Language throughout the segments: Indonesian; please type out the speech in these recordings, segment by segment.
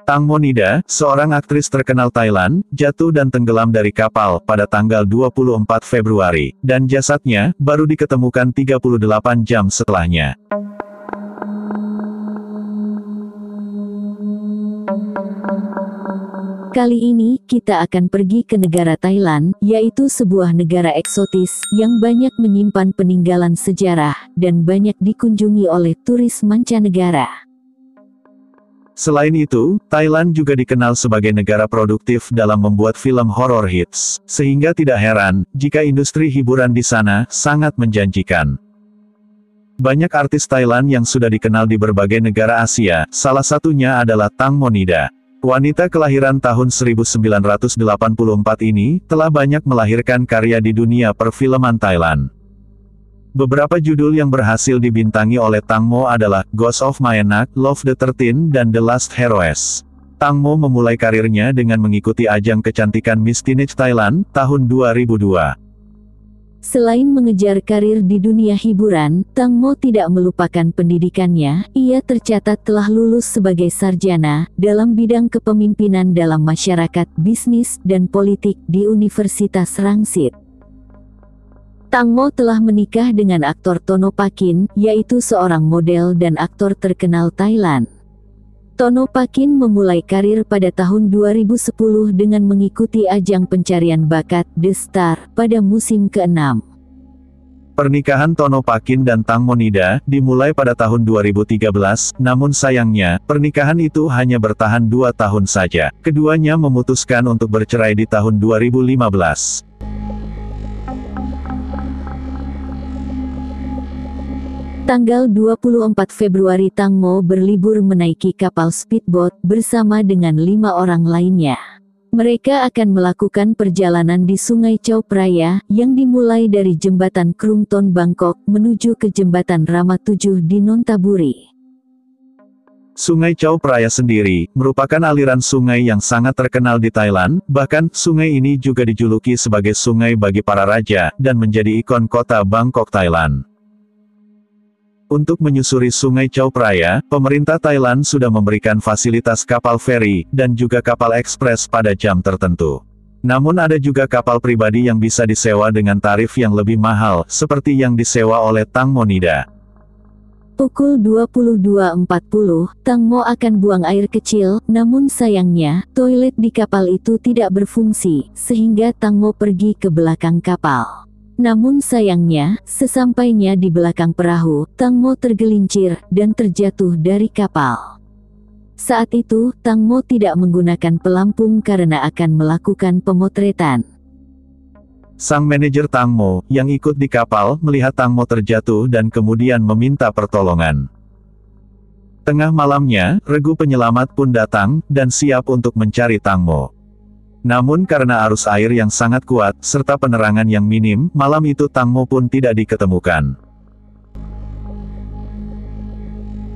Tang Mo Nida, seorang aktris terkenal Thailand, jatuh dan tenggelam dari kapal pada tanggal 24 Februari, dan jasadnya baru diketemukan 38 jam setelahnya. Kali ini, kita akan pergi ke negara Thailand, yaitu sebuah negara eksotis, yang banyak menyimpan peninggalan sejarah, dan banyak dikunjungi oleh turis mancanegara. Selain itu, Thailand juga dikenal sebagai negara produktif dalam membuat film horor hits, sehingga tidak heran, jika industri hiburan di sana sangat menjanjikan. Banyak artis Thailand yang sudah dikenal di berbagai negara Asia, salah satunya adalah Tang Mo Nida. Wanita kelahiran tahun 1984 ini, telah banyak melahirkan karya di dunia perfilman Thailand. Beberapa judul yang berhasil dibintangi oleh Tang Mo adalah Ghost of Myanmar, Love the 13 dan The Last Heroes. Tang Mo memulai karirnya dengan mengikuti ajang kecantikan Miss Teenage Thailand tahun 2002. Selain mengejar karir di dunia hiburan, Tang Mo tidak melupakan pendidikannya. Ia tercatat telah lulus sebagai sarjana dalam bidang kepemimpinan dalam masyarakat, bisnis, dan politik di Universitas Rangsit. Tang Mo telah menikah dengan aktor Tono Pakin, yaitu seorang model dan aktor terkenal Thailand. Tono Pakin memulai karir pada tahun 2010 dengan mengikuti ajang pencarian bakat The Star pada musim ke-6. Pernikahan Tono Pakin dan Tang Mo Nida dimulai pada tahun 2013, namun sayangnya, pernikahan itu hanya bertahan 2 tahun saja. Keduanya memutuskan untuk bercerai di tahun 2015. Tanggal 24 Februari Tang Mo berlibur menaiki kapal speedboat bersama dengan 5 orang lainnya. Mereka akan melakukan perjalanan di Sungai Chao Phraya, yang dimulai dari jembatan Krung Thon Bangkok, menuju ke jembatan Rama 7 di Nonthaburi. Sungai Chao Phraya sendiri, merupakan aliran sungai yang sangat terkenal di Thailand, bahkan, sungai ini juga dijuluki sebagai sungai bagi para raja, dan menjadi ikon kota Bangkok, Thailand. Untuk menyusuri Sungai Chao Phraya, pemerintah Thailand sudah memberikan fasilitas kapal feri, dan juga kapal ekspres pada jam tertentu. Namun ada juga kapal pribadi yang bisa disewa dengan tarif yang lebih mahal, seperti yang disewa oleh Tang Mo Nida. Pukul 22.40, Tang Mo akan buang air kecil, namun sayangnya, toilet di kapal itu tidak berfungsi, sehingga Tang Mo pergi ke belakang kapal. Namun sayangnya, sesampainya di belakang perahu, Tang Mo tergelincir, dan terjatuh dari kapal. Saat itu, Tang Mo tidak menggunakan pelampung karena akan melakukan pemotretan. Sang manajer Tang Mo, yang ikut di kapal, melihat Tang Mo terjatuh dan kemudian meminta pertolongan. Tengah malamnya, regu penyelamat pun datang, dan siap untuk mencari Tang Mo. Namun karena arus air yang sangat kuat, serta penerangan yang minim, malam itu Tang Mo pun tidak diketemukan.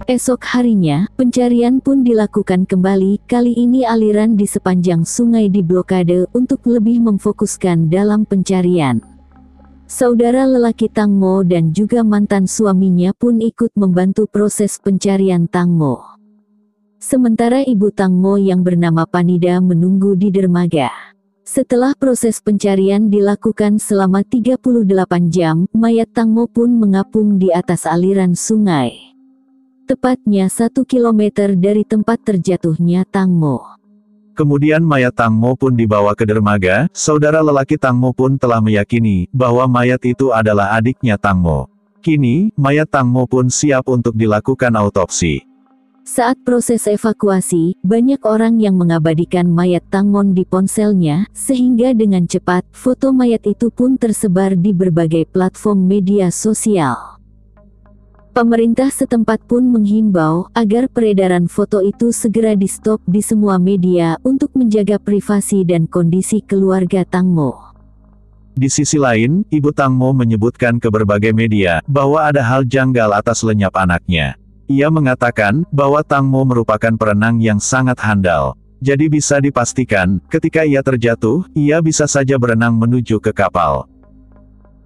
Esok harinya, pencarian pun dilakukan kembali, kali ini aliran di sepanjang sungai diblokade, untuk lebih memfokuskan dalam pencarian. Saudara lelaki Tang Mo dan juga mantan suaminya pun ikut membantu proses pencarian Tang Mo. Sementara ibu Tang Mo yang bernama Panida menunggu di dermaga. Setelah proses pencarian dilakukan selama 38 jam, mayat Tang Mo pun mengapung di atas aliran sungai. Tepatnya 1 kilometer dari tempat terjatuhnya Tang Mo. Kemudian mayat Tang Mo pun dibawa ke dermaga. Saudara lelaki Tang Mo pun telah meyakini bahwa mayat itu adalah adiknya Tang Mo. Kini, mayat Tang Mo pun siap untuk dilakukan autopsi. Saat proses evakuasi, banyak orang yang mengabadikan mayat Tang Mo di ponselnya, sehingga dengan cepat, foto mayat itu pun tersebar di berbagai platform media sosial. Pemerintah setempat pun menghimbau, agar peredaran foto itu segera di-stop di semua media, untuk menjaga privasi dan kondisi keluarga Tang Mo. Di sisi lain, ibu Tang Mo menyebutkan ke berbagai media, bahwa ada hal janggal atas lenyap anaknya. Ia mengatakan, bahwa Tang Mo merupakan perenang yang sangat handal. Jadi bisa dipastikan, ketika ia terjatuh, ia bisa saja berenang menuju ke kapal.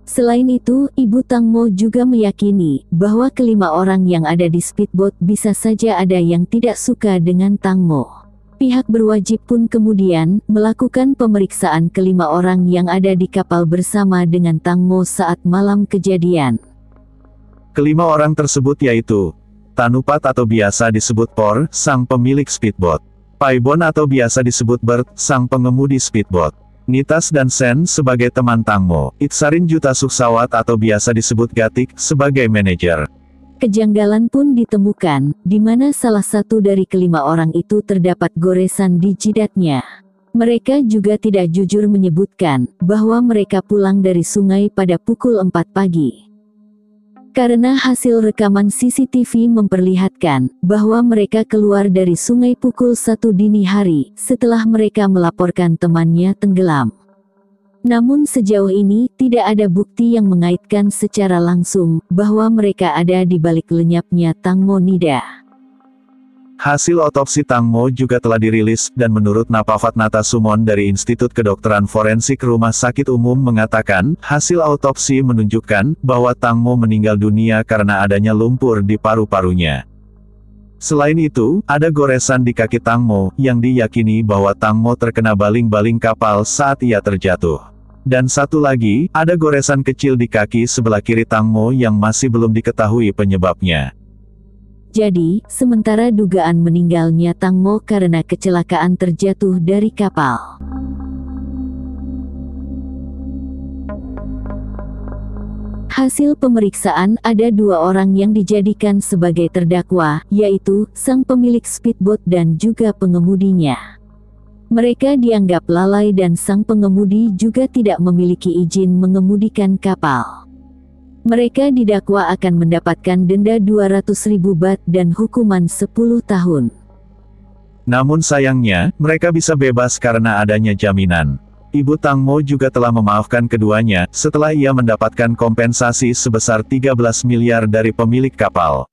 Selain itu, ibu Tang Mo juga meyakini, bahwa kelima orang yang ada di speedboat bisa saja ada yang tidak suka dengan Tang Mo. Pihak berwajib pun kemudian melakukan pemeriksaan kelima orang yang ada di kapal bersama dengan Tang Mo saat malam kejadian. Kelima orang tersebut yaitu Tanupat atau biasa disebut Por, sang pemilik speedboat. Paibon atau biasa disebut Bert, sang pengemudi speedboat. Nitas dan Sen sebagai teman Tang Mo. Itsarin Juta Suksawat atau biasa disebut Gatik sebagai manajer. Kejanggalan pun ditemukan, di mana salah satu dari kelima orang itu terdapat goresan di jidatnya. Mereka juga tidak jujur menyebutkan bahwa mereka pulang dari sungai pada pukul 4 pagi. Karena hasil rekaman CCTV memperlihatkan bahwa mereka keluar dari sungai pukul 1 dini hari setelah mereka melaporkan temannya tenggelam. Namun sejauh ini tidak ada bukti yang mengaitkan secara langsung bahwa mereka ada di balik lenyapnya Tang Mo Nida. Hasil otopsi Tang Mo juga telah dirilis, dan menurut Napavatnata Sumon dari Institut Kedokteran Forensik Rumah Sakit Umum mengatakan, hasil autopsi menunjukkan bahwa Tang Mo meninggal dunia karena adanya lumpur di paru-parunya. Selain itu, ada goresan di kaki Tang Mo, yang diyakini bahwa Tang Mo terkena baling-baling kapal saat ia terjatuh. Dan satu lagi, ada goresan kecil di kaki sebelah kiri Tang Mo yang masih belum diketahui penyebabnya. Jadi, sementara dugaan meninggalnya Tang Mo karena kecelakaan terjatuh dari kapal. Hasil pemeriksaan ada 2 orang yang dijadikan sebagai terdakwa, yaitu sang pemilik speedboat dan juga pengemudinya. Mereka dianggap lalai dan sang pengemudi juga tidak memiliki izin mengemudikan kapal. Mereka didakwa akan mendapatkan denda 200.000 baht dan hukuman 10 tahun. Namun sayangnya, mereka bisa bebas karena adanya jaminan. Ibu Tang Mo juga telah memaafkan keduanya, setelah ia mendapatkan kompensasi sebesar 13 miliar dari pemilik kapal.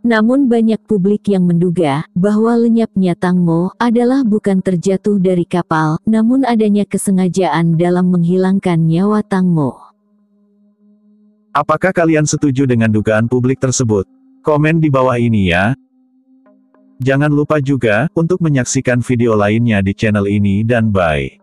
Namun banyak publik yang menduga bahwa lenyapnya Tang Mo adalah bukan terjatuh dari kapal, namun adanya kesengajaan dalam menghilangkan nyawa Tang Mo. Apakah kalian setuju dengan dugaan publik tersebut? Komen di bawah ini ya. Jangan lupa juga untuk menyaksikan video lainnya di channel ini dan bye.